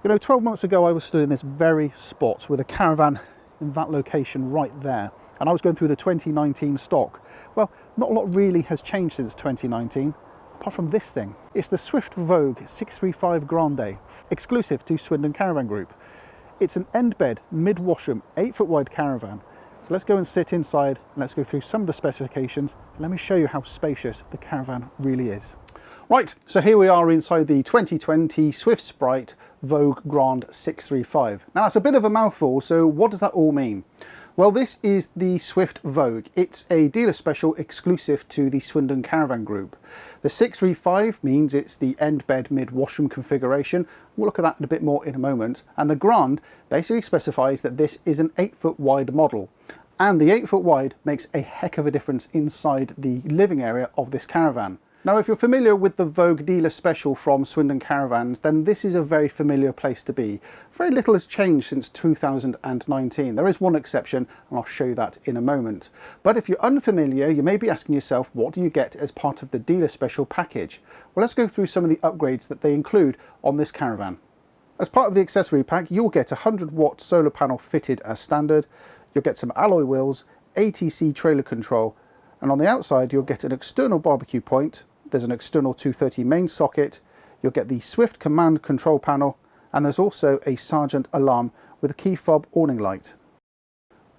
You know, 12 months ago I was stood in this very spot with a Caravan in that location right there, and I was going through the 2019 stock. Well, not a lot really has changed since 2019, apart from this thing. It's the Swift Vogue 635 Grande, exclusive to Swindon Caravan Group. It's an end bed, mid-washroom, 8-foot wide caravan. So let's go and sit inside and let's go through some of the specifications. Let me show you how spacious the Caravan really is. Right, so here we are inside the 2020 Swift Sprite Vogue Grande 635. Now that's a bit of a mouthful, so what does that all mean? Well, this is the Swift Vogue. It's a dealer special exclusive to the Swindon Caravan Group. The 635 means it's the end bed mid washroom configuration. We'll look at that in a bit more in a moment. And the Grande basically specifies that this is an 8-foot wide model. And the 8-foot wide makes a heck of a difference inside the living area of this caravan. Now, if you're familiar with the Vogue dealer special from Swindon Caravans, then this is a very familiar place to be. Very little has changed since 2019. There is one exception, and I'll show you that in a moment. But if you're unfamiliar, you may be asking yourself, what do you get as part of the dealer special package? Well, let's go through some of the upgrades that they include on this caravan. As part of the accessory pack, you'll get a 100-watt solar panel fitted as standard. You'll get some alloy wheels, ATC trailer control, and on the outside you'll get an external barbecue point. There's an external 230 main socket. You'll get the Swift command control panel, and there's also a Sergeant alarm with a key fob awning light.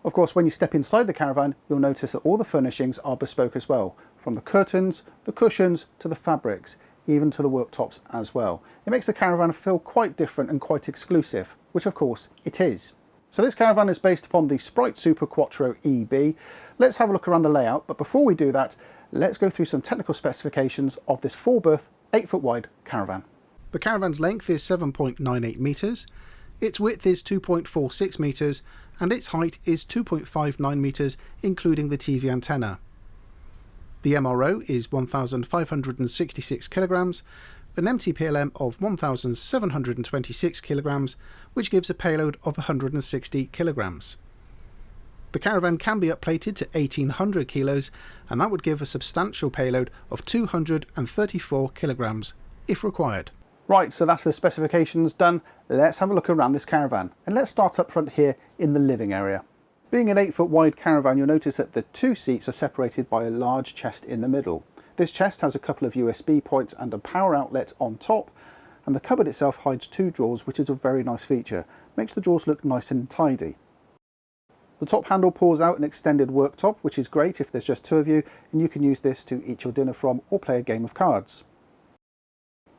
Of course, when you step inside the caravan, you'll notice that all the furnishings are bespoke as well, from the curtains, the cushions, to the fabrics, even to the worktops as well. It makes the caravan feel quite different and quite exclusive, which of course it is. So this caravan is based upon the Sprite Super Quattro EB. Let's have a look around the layout, but before we do that, let's go through some technical specifications of this 4-berth, 8-foot wide caravan. The caravan's length is 7.98 metres, its width is 2.46 metres, and its height is 2.59 metres, including the TV antenna. The MRO is 1,566 kilograms, an MTPLM of 1,726 kilograms, which gives a payload of 160 kilograms. The caravan can be upplated to 1,800 kilos, and that would give a substantial payload of 234 kilograms, if required. Right, so that's the specifications done. Let's have a look around this caravan, and let's start up front here in the living area. Being an 8-foot wide caravan, you'll notice that the 2 seats are separated by a large chest in the middle. This chest has a couple of USB points and a power outlet on top, and the cupboard itself hides 2 drawers, which is a very nice feature. Makes the drawers look nice and tidy. The top handle pulls out an extended worktop, which is great if there's just 2 of you, and you can use this to eat your dinner from or play a game of cards.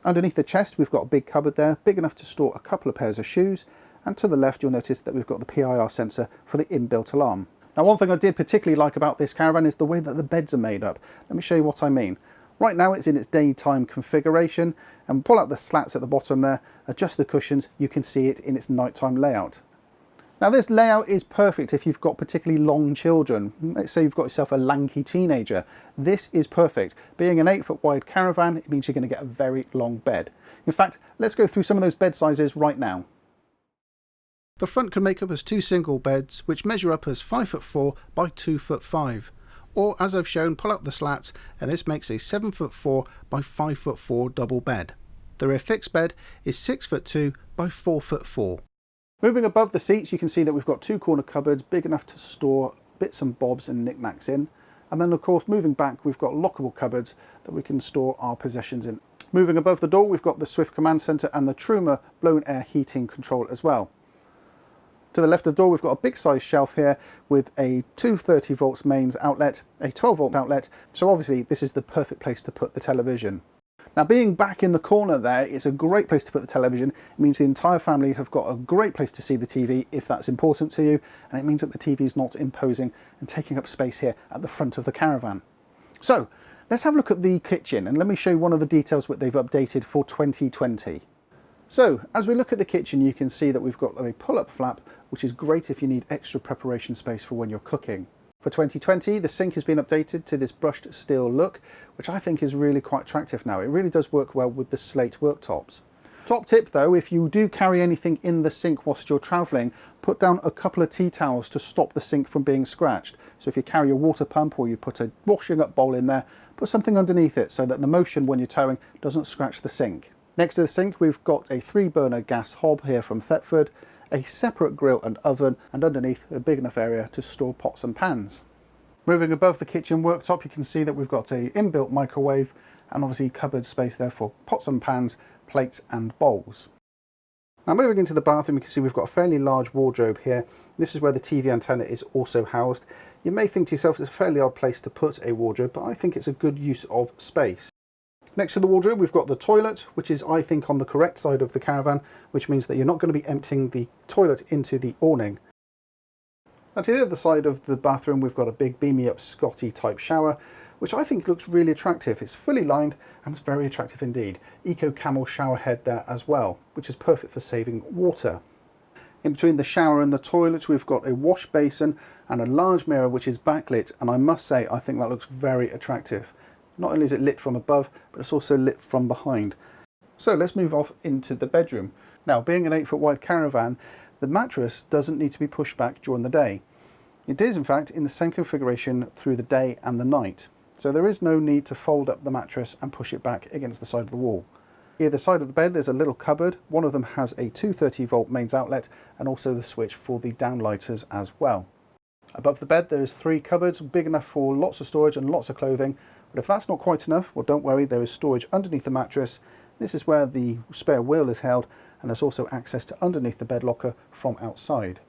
Underneath the chest we've got a big cupboard there, big enough to store a couple of pairs of shoes, and to the left you'll notice that we've got the PIR sensor for the inbuilt alarm. Now, one thing I did particularly like about this caravan is the way that the beds are made up. Let me show you what I mean. Right now it's in its daytime configuration, and pull out the slats at the bottom there, adjust the cushions, you can see it in its nighttime layout. Now this layout is perfect if you've got particularly long children. Let's say you've got yourself a lanky teenager. This is perfect. Being an 8-foot wide caravan, it means you're going to get a very long bed. In fact, let's go through some of those bed sizes right now. The front can make up as 2 single beds, which measure up as 5'4" by 2'5". Or, as I've shown, pull out the slats, and this makes a 7'4" by 5'4" double bed. The rear fixed bed is 6'2" by 4'4". Moving above the seats, you can see that we've got 2 corner cupboards big enough to store bits and bobs and knickknacks in. And then of course, moving back, we've got lockable cupboards that we can store our possessions in. Moving above the door, we've got the Swift command center and the Truma blown air heating control as well. To the left of the door, we've got a big size shelf here with a 230 volts mains outlet, a 12 volt outlet. So obviously this is the perfect place to put the television. Now, being back in the corner there, it's a great place to put the television. It means the entire family have got a great place to see the TV if that's important to you, and it means that the TV is not imposing and taking up space here at the front of the caravan. So let's have a look at the kitchen, and let me show you one of the details that they've updated for 2020. So as we look at the kitchen, you can see that we've got a pull-up flap, which is great if you need extra preparation space for when you're cooking. For 2020, the sink has been updated to this brushed steel look, which I think is really quite attractive now. It really does work well with the slate worktops. Top tip though, if you do carry anything in the sink whilst you're travelling, put down a couple of tea towels to stop the sink from being scratched. So if you carry a water pump or you put a washing up bowl in there, put something underneath it so that the motion when you're towing doesn't scratch the sink. Next to the sink, we've got a 3-burner gas hob here from Thetford, a separate grill and oven, and underneath a big enough area to store pots and pans. Moving above the kitchen worktop, you can see that we've got a inbuilt microwave and obviously cupboard space there for pots and pans, plates and bowls. Now moving into the bathroom, you can see we've got a fairly large wardrobe here. This is where the TV antenna is also housed. You may think to yourself it's a fairly odd place to put a wardrobe, but I think it's a good use of space. Next to the wardrobe, we've got the toilet, which is, I think, on the correct side of the Caravan, which means that you're not going to be emptying the toilet into the awning. Now to the other side of the bathroom, we've got a big beamy up Scotty type shower, which I think looks really attractive. It's fully lined and it's very attractive indeed. Eco Camel shower head there as well, which is perfect for saving water. In between the shower and the toilet, we've got a wash basin and a large mirror which is backlit, and I must say I think that looks very attractive. Not only is it lit from above, but it's also lit from behind. So let's move off into the bedroom. Now, being an 8-foot wide Caravan, the mattress doesn't need to be pushed back during the day. It is in fact in the same configuration through the day and the night. So there is no need to fold up the mattress and push it back against the side of the wall. Either side of the bed there's a little cupboard. One of them has a 230 volt mains outlet and also the switch for the downlighters as well. Above the bed there's 3 cupboards, big enough for lots of storage and lots of clothing. But if that's not quite enough, well, don't worry, there is storage underneath the mattress. This is where the spare wheel is held, and there's also access to underneath the bed locker from outside.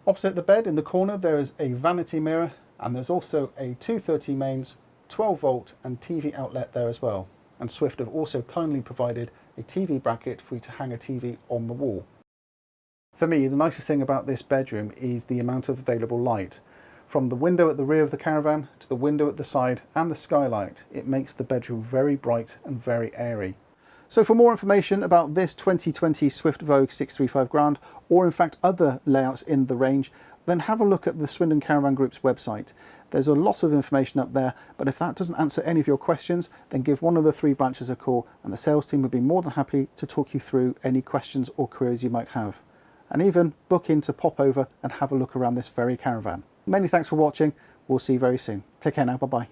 Opposite the bed in the corner there is a vanity mirror, and there's also a 230 mains, 12 volt and TV outlet there as well. And Swift have also kindly provided a TV bracket for you to hang a TV on the wall. For me, the nicest thing about this bedroom is the amount of available light. From the window at the rear of the Caravan to the window at the side and the skylight, it makes the bedroom very bright and very airy. So for more information about this 2020 Swift Vogue 635 Grande, or in fact other layouts in the range, then have a look at the Swindon Caravan Group's website. There's a lot of information up there, but if that doesn't answer any of your questions, then give one of the 3 branches a call and the sales team would be more than happy to talk you through any questions or queries you might have. And even book in to pop over and have a look around this very Caravan. Many thanks for watching. We'll see you very soon. Take care now. Bye-bye.